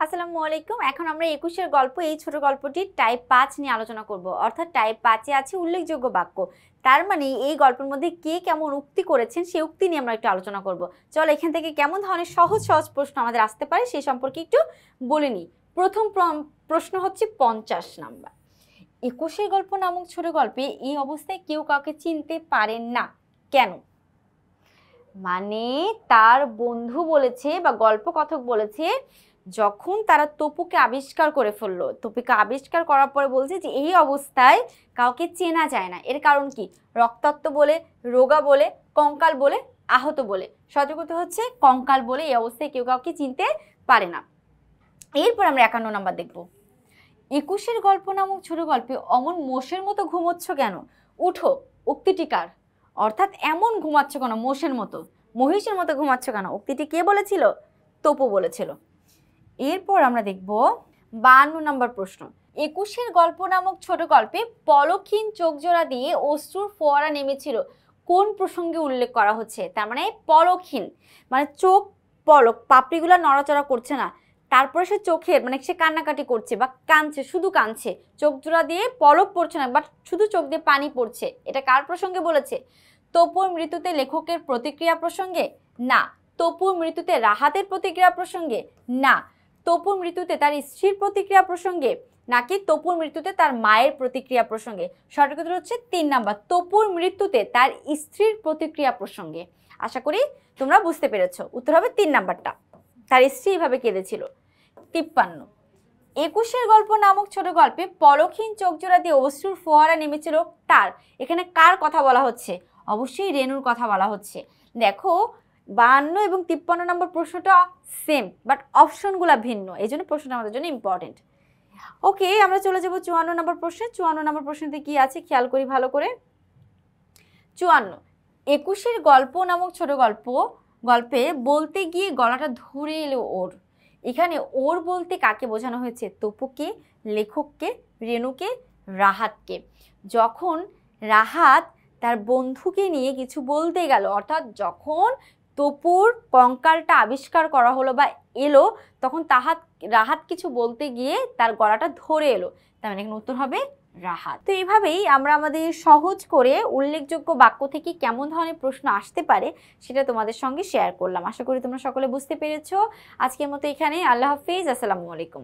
আসসালামু আলাইকুম। এখন আমরা 21 এর গল্প, এই ছোট গল্পটি টাইপ 5 নিয়ে আলোচনা করব। অর্থাৎ টাইপ 5 এ আছে উল্লেখযোগ্য বাক্য। তার মানে এই গল্পের মধ্যে কে কেমন উক্তি করেছেন সেই উক্তি নিয়ে আমরা একটু আলোচনা করব। চলো এখান থেকে কেমন ধরনের সহজ সহজ প্রশ্ন আমাদের আসতে পারে সেই সম্পর্কে একটু বলে নিই। প্রথম প্রশ্ন হচ্ছে 50 নাম্বার। 21 এর গল্প নামক ছোট গল্পে এই অবস্থায় কেউ কাউকে চিনতে পারেন না, কেন? মানে তার বন্ধু বলেছে বা গল্প কথক বলেছে যখন তারা তপুকে আবিষ্কার করে ফেললো, তপুকে আবিষ্কার করার পরে বলছে যে এই অবস্থায় কাউকে চেনা যায় না। এর কারণ কি? রক্তাক্ত বলে, রোগা বলে, কঙ্কাল বলে, আহত বলে। সঠিক উত্তর হচ্ছে কঙ্কাল বলে এই অবস্থায় কেউ কাউকে চিনতে পারে না। এরপর আমরা 51 নাম্বার দেখব। 21 এর গল্প নামক ছোট গল্পে অমন মোষের মতো ঘুমোচ্ছ কেন? উঠো, উক্তিটি কার? অর্থাৎ এমন ঘুমাচ্ছ কেন মোষের মতো, মহিষের মতো ঘুমাচ্ছ কেন? উক্তিটি কে বলেছিল? তপু বলেছিল। এরপর আমরা দেখব 52 নম্বর প্রশ্ন। 21 এর গল্প নামক ছোট গল্পে পলকহীন চোখ জোড়া দিয়ে অশ্রুর ফোয়ারা নেমেছিল, কোন প্রসঙ্গে উল্লেখ করা হচ্ছে? তার মানে পলকহীন মানে চোখ পলক, পাপড়িগুলো নড়াচড়া করছে না, তারপরে সে চোখের মানে সে কান্নাকাটি করছে বা কাঁদছে, শুধু কাঁদছে, চোখ জোড়া দিয়ে পলক পড়ছে না, বাট শুধু চোখ দিয়ে পানি পড়ছে। এটা কার প্রসঙ্গে বলেছে? তপুর মৃত্যুতে লেখকের প্রতিক্রিয়া প্রসঙ্গে? না। তপুর মৃত্যুতে রাহাতের প্রতিক্রিয়া প্রসঙ্গে? না। তপুর মৃত্যুতে তার স্ত্রীর প্রতিক্রিয়া প্রসঙ্গে? নাকি তপুর মৃত্যুতে তার মায়ের প্রতিক্রিয়া প্রসঙ্গে? সঠিক উত্তর হচ্ছে 3 নাম্বার, তপুর মৃত্যুতে তার স্ত্রীর প্রতিক্রিয়া প্রসঙ্গে। আশা করি তোমরা বুঝতে পেরেছো। উত্তর হবে 3 নাম্বারটা, তার স্ত্রী এইভাবে কেঁদেছিল। 53। 21 এর গল্প নামক ছোট গল্পে পলকহীন চোখ জোড়া দিয়ে অশ্রুর ফোয়ারা নেমেছিল তার, এখানে কার কথা বলা হচ্ছে? অবশ্যই রেনুর কথা বলা হচ্ছে। দেখো 52 এবং 53 নম্বর প্রশ্নটা সেম, বাট অপশনগুলো ভিন্ন, এই জন্য প্রশ্নটা আমাদের জন্য ইম্পর্টেন্ট। ওকে, আমরা চলে যাব 54 নম্বর প্রশ্নে। 54 নম্বর প্রশ্নতে কি আছে খেয়াল করি ভালো করে। 54। 21 এর গল্প নামক ছোট গল্পে বলতে গিয়ে গলাটা ধরে এলো ওর। এখানে ওর বলতে কাকে বোঝানো হয়েছে? তপুকে, লেখককে, রেনুকে, রাহাতকে। যখন রাহাত তার বন্ধুকে নিয়ে কিছু বলতে গেল, অর্থাৎ যখন তপুর কঙ্কালটা আবিষ্কার করা হলো বা এলো, তখন রাহাত কিছু বলতে গিয়ে তার গলাটা ধরে এলো, তার মানে এখানে উত্তর হবে রাহাত। তো এইভাবেই আমরা আমাদের সহজ করে উল্লেখযোগ্য বাক্য থেকে কেমন ধরনের প্রশ্ন আসতে পারে সেটা তোমাদের সঙ্গে শেয়ার করলাম। আশা করি তোমরা সকলে বুঝতে পেরেছো। আজকের মতো এখানে, আল্লাহ হাফেজ, আসসালামু আলাইকুম।